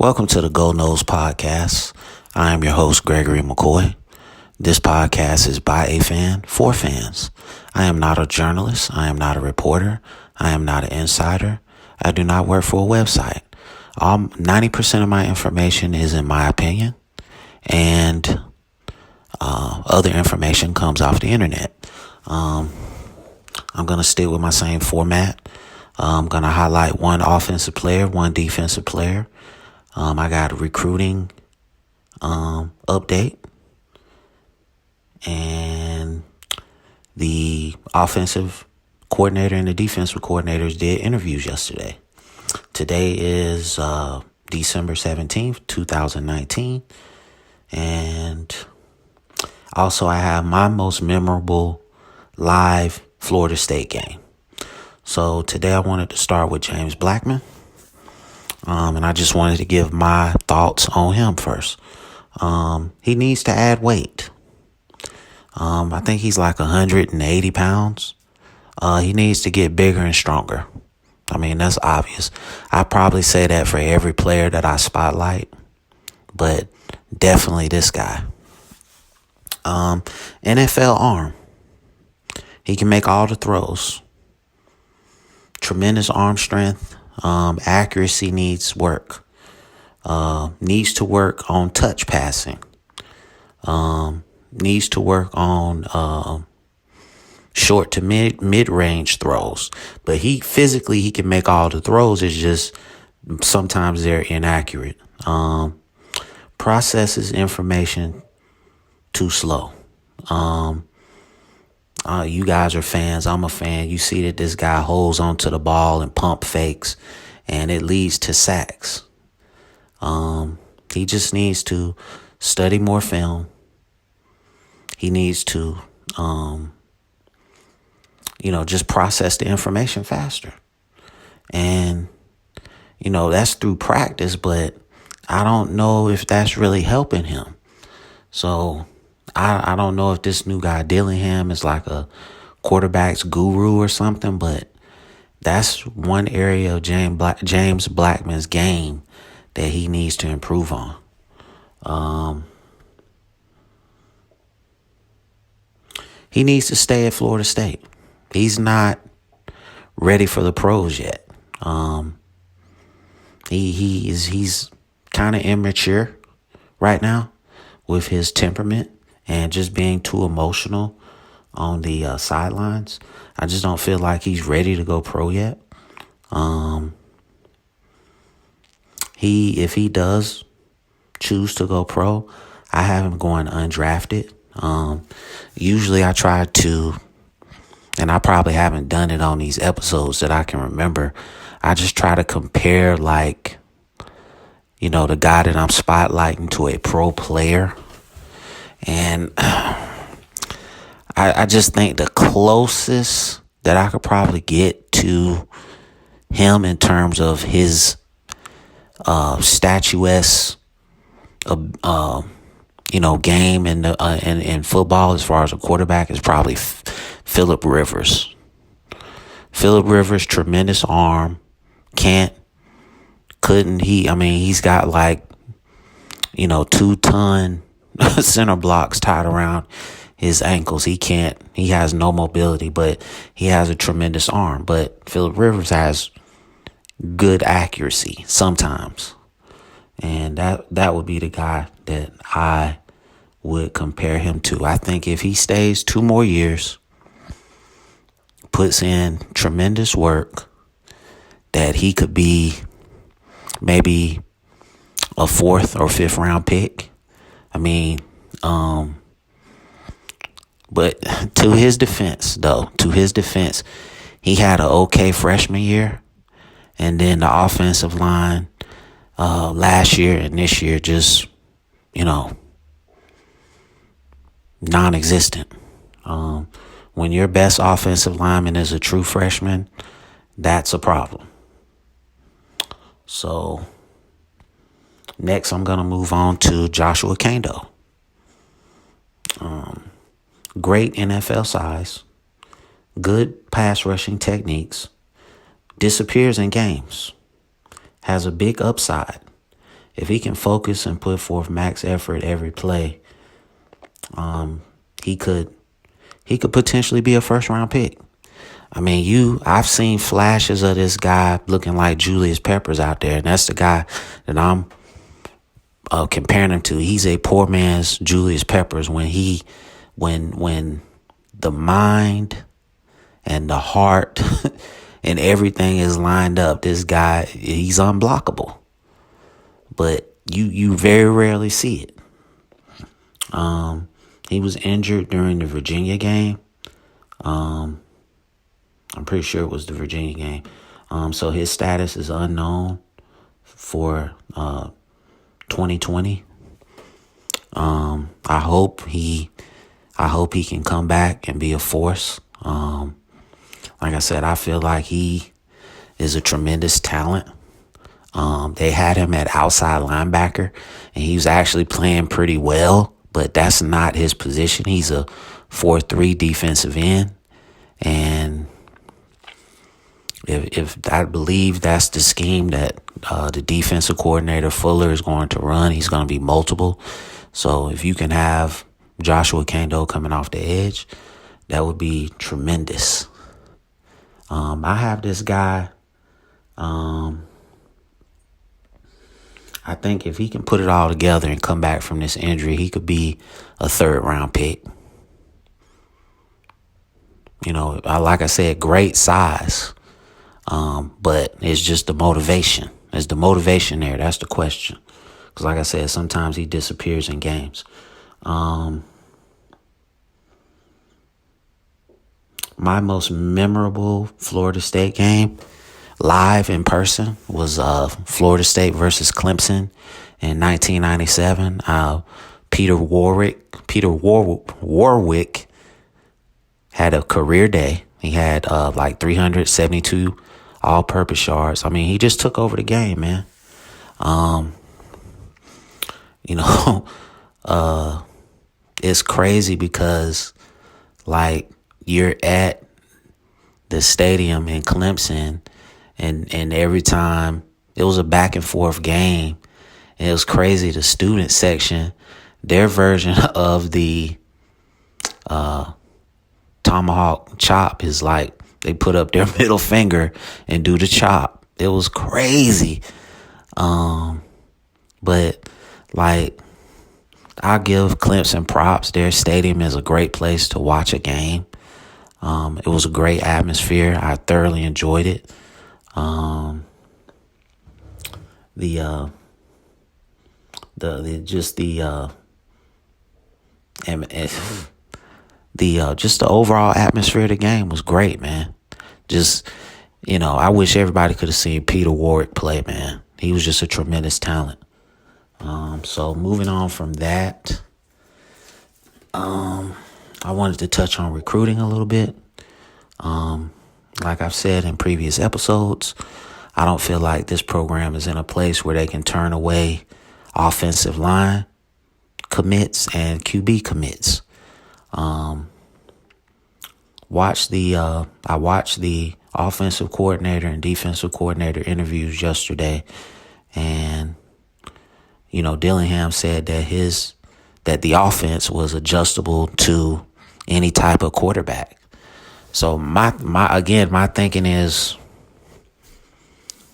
Welcome to the Noles Podcast. I am your host, Gregory McCoy. This podcast is by a fan for fans. I am not a journalist. I am not a reporter. I am not an insider. I do not work for a website. 90% of my information is in my opinion, and other information comes off the internet. I'm going to stick with my same format. I'm going to highlight one offensive player, one defensive player. I got a recruiting update, and the offensive coordinator and the defensive coordinators did interviews yesterday. Today is December 17th, 2019, and also I have my most memorable live Florida State game. So today I wanted to start with James Blackman. And I just wanted to give my thoughts on him first. He needs to add weight. I think he's like 180 pounds. He needs to get bigger and stronger. I mean, that's obvious. I probably say that for every player that I spotlight, but definitely this guy. NFL arm. He can make all the throws. Tremendous arm strength. Accuracy needs work. Needs to work on touch passing. Needs to work on short to mid-range throws. But he can make all the throws. It's just sometimes they're inaccurate. Processes information too slow. You guys are fans. I'm a fan. You see that this guy holds onto the ball and pump fakes, and it leads to sacks. He just needs to study more film. He needs to, just process the information faster. And, that's through practice, but I don't know if that's really helping him. So I don't know if this new guy Dillingham is like a quarterback's guru or something, but that's one area of James Blackman's game that he needs to improve on. He needs to stay at Florida State. He's not ready for the pros yet. He's kind of immature right now with his temperament and just being too emotional on the sidelines. I just don't feel like he's ready to go pro yet. If he does choose to go pro, I have him going undrafted. Usually I try to, and I probably haven't done it on these episodes that I can remember. I just try to compare the guy that I'm spotlighting to a pro player. And I just think the closest that I could probably get to him in terms of his statuesque game in football as far as a quarterback is probably Phillip Rivers. Phillip Rivers, tremendous arm. He's got 2-ton center blocks tied around his ankles. He has no mobility, but he has a tremendous arm. But Phillip Rivers has good accuracy sometimes. And that would be the guy that I would compare him to. I think if he stays 2 more years, puts in tremendous work, that he could be maybe a 4th or 5th round pick. But to his defense, he had an okay freshman year, and then the offensive line last year and this year just, non-existent. When your best offensive lineman is a true freshman, that's a problem. So next, I'm going to move on to Joshua Kaindoh. Great NFL size, good pass rushing techniques, disappears in games, has a big upside, if he can focus and put forth max effort every play, he could potentially be a first round pick. I mean, I've seen flashes of this guy looking like Julius Peppers out there, and that's the guy that I'm comparing him to. He's a poor man's Julius Peppers when the mind and the heart and everything is lined up. This guy, he's unblockable, but you very rarely see it. He was injured during the Virginia game. I'm pretty sure it was the Virginia game. So his status is unknown for 2020. I hope he can come back and be a force. Like I said, I feel like he is a tremendous talent. They had him at outside linebacker, and he was actually playing pretty well, but that's not his position. He's a 4-3 defensive end, and if I believe that's the scheme that the defensive coordinator Fuller is going to run, he's going to be multiple. So if you can have Joshua Kaindoh coming off the edge, that would be tremendous. I have this guy. I think if he can put it all together and come back from this injury, he could be a 3rd round pick. You know, like I said, great size. But it's just the motivation. Is the motivation there? That's the question. Because like I said, sometimes he disappears in games. My most memorable Florida State game live in person was Florida State versus Clemson in 1997. Peter Warwick had a career day. He had like 372 all-purpose yards. I mean, he just took over the game, man. It's crazy because, like, you're at the stadium in Clemson, and every time it was a back and forth game, and it was crazy. The student section, their version of the tomahawk chop is like they put up their middle finger and do the chop. It was crazy. But like, I give Clemson props. Their stadium is a great place to watch a game. It was a great atmosphere. I thoroughly enjoyed it. Just the overall atmosphere of the game was great, man. Just, I wish everybody could have seen Peter Warwick play, man. He was just a tremendous talent. So moving on from that, I wanted to touch on recruiting a little bit. Like I've said in previous episodes, I don't feel like this program is in a place where they can turn away offensive line commits and QB commits. I watched the offensive coordinator and defensive coordinator interviews yesterday, and Dillingham said that the offense was adjustable to any type of quarterback. So my thinking is,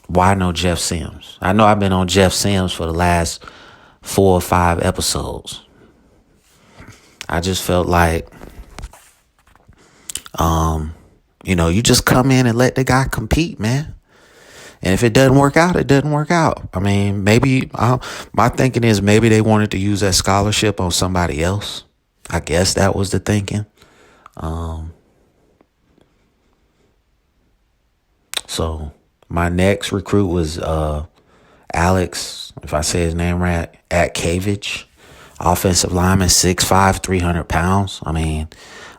why no Jeff Sims? I know I've been on Jeff Sims for the last 4 or 5 episodes. I just felt like, you just come in and let the guy compete, man. And if it doesn't work out, it doesn't work out. I mean, maybe my thinking is maybe they wanted to use that scholarship on somebody else. I guess that was the thinking. So my next recruit was Alex, if I say his name right, at Cavage, offensive lineman, 6'5", 300 pounds. I mean,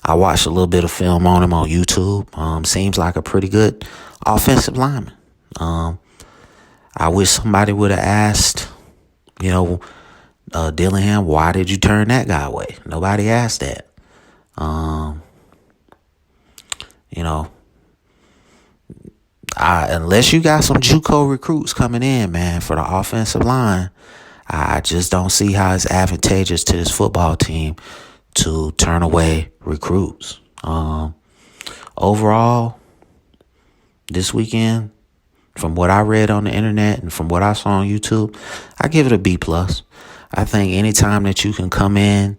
I watched a little bit of film on him on YouTube. Seems like a pretty good offensive lineman. I wish somebody would have asked, Dillingham, why did you turn that guy away? Nobody asked that. unless you got some JUCO recruits coming in, man, for the offensive line, I just don't see how it's advantageous to this football team to turn away recruits. Overall, this weekend, from what I read on the internet and from what I saw on YouTube, I give it a B+. I think anytime that you can come in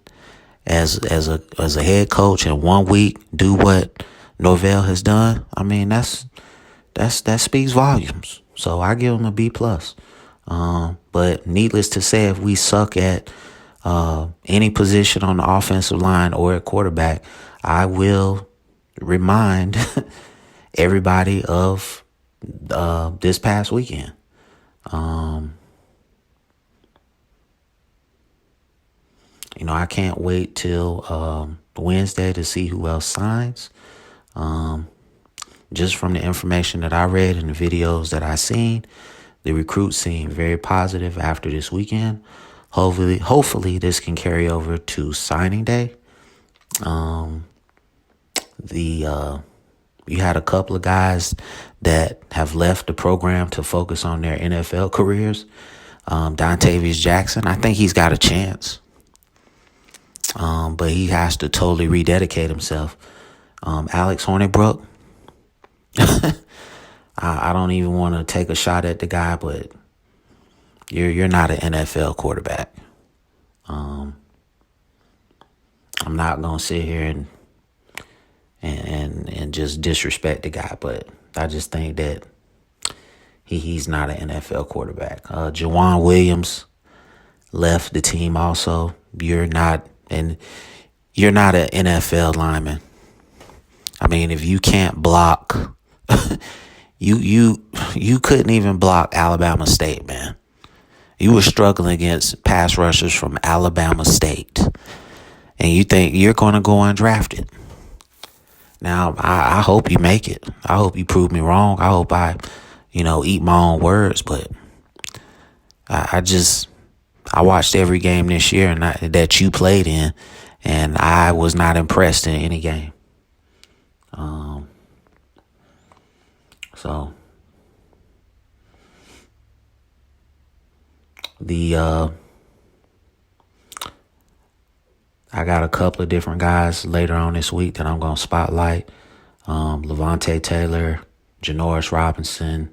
as a head coach in 1 week, do what Norvell has done, I mean, that speaks volumes. So I give him a B+. But needless to say, if we suck at any position on the offensive line or at quarterback, I will remind everybody of this past weekend. I can't wait till Wednesday to see who else signs. Just from the information that I read and the videos that I seen, the recruits seem very positive after this weekend. Hopefully this can carry over to signing day. You had a couple of guys that have left the program to focus on their NFL careers. Dontavius Jackson, I think he's got a chance. But he has to totally rededicate himself. Alex Hornibrook, I don't even want to take a shot at the guy, but you're not an NFL quarterback. I'm not gonna sit here and just disrespect the guy, but I just think that he's not an NFL quarterback. Jawan Williams left the team also. You're not an NFL lineman. I mean, if you can't block, you couldn't even block Alabama State, man. You were struggling against pass rushers from Alabama State, and you think you're going to go undrafted. Now, I hope you make it. I hope you prove me wrong. I hope I, eat my own words, but I watched every game this year that you played in, and I was not impressed in any game. So I got a couple of different guys later on this week that I'm going to spotlight. Levante Taylor, Janoris Robinson,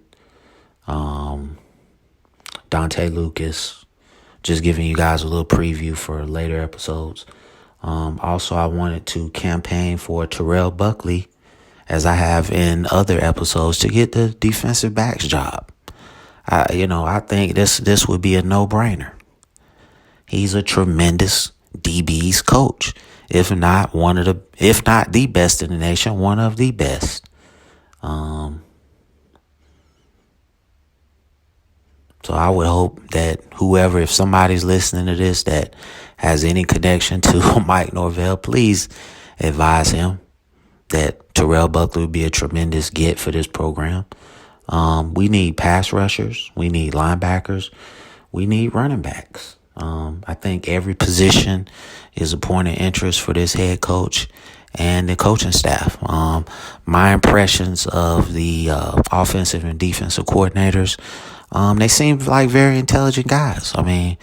Dante Lucas. Just giving you guys a little preview for later episodes. Also, I wanted to campaign for Terrell Buckley, as I have in other episodes, to get the defensive backs job. I think this would be a no-brainer. He's a tremendous DB's coach. If not the best in the nation, one of the best. So I would hope that if somebody's listening to this that has any connection to Mike Norvell, please advise him that Terrell Buckley would be a tremendous get for this program. We need pass rushers. We need linebackers. We need running backs. I think every position is a point of interest for this head coach and the coaching staff. My impressions of the offensive and defensive coordinators, they seem like very intelligent guys. I mean,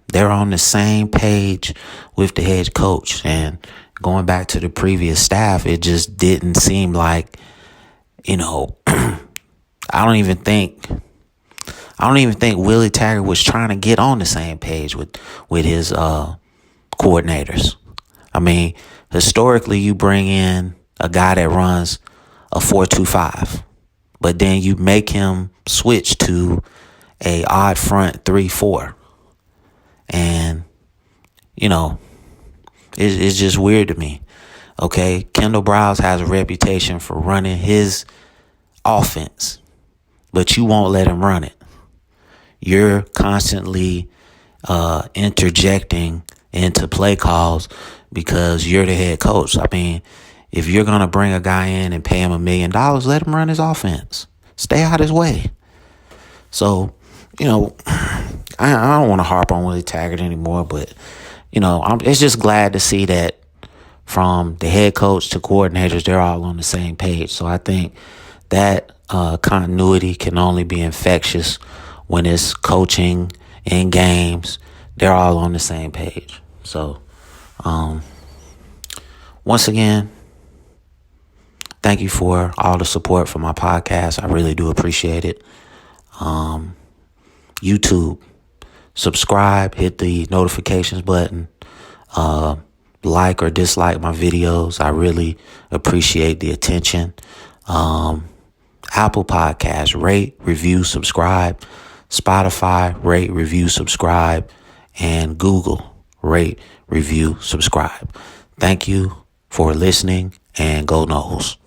they're on the same page with the head coach. And going back to the previous staff, it just didn't seem like, I don't even think Willie Taggart was trying to get on the same page with his coordinators. I mean, historically, you bring in a guy that runs a 4-2-5, but then you make him switch to a odd front 3-4, and it's just weird to me. Okay, Kendall Browse has a reputation for running his offense, but you won't let him run it. You're constantly interjecting into play calls because you're the head coach. I mean, if you're going to bring a guy in and pay him $1 million, let him run his offense. Stay out his way. So, I don't want to harp on Willie Taggart anymore, but, it's just glad to see that from the head coach to coordinators, they're all on the same page. So I think that continuity can only be infectious when it's coaching in games. They're all on the same page. So, once again, thank you for all the support for my podcast. I really do appreciate it. YouTube, subscribe, hit the notifications button, like or dislike my videos. I really appreciate the attention. Apple Podcasts, rate, review, subscribe. Spotify, rate, review, subscribe. And Google, rate, review, subscribe. Thank you for listening, and go Noles.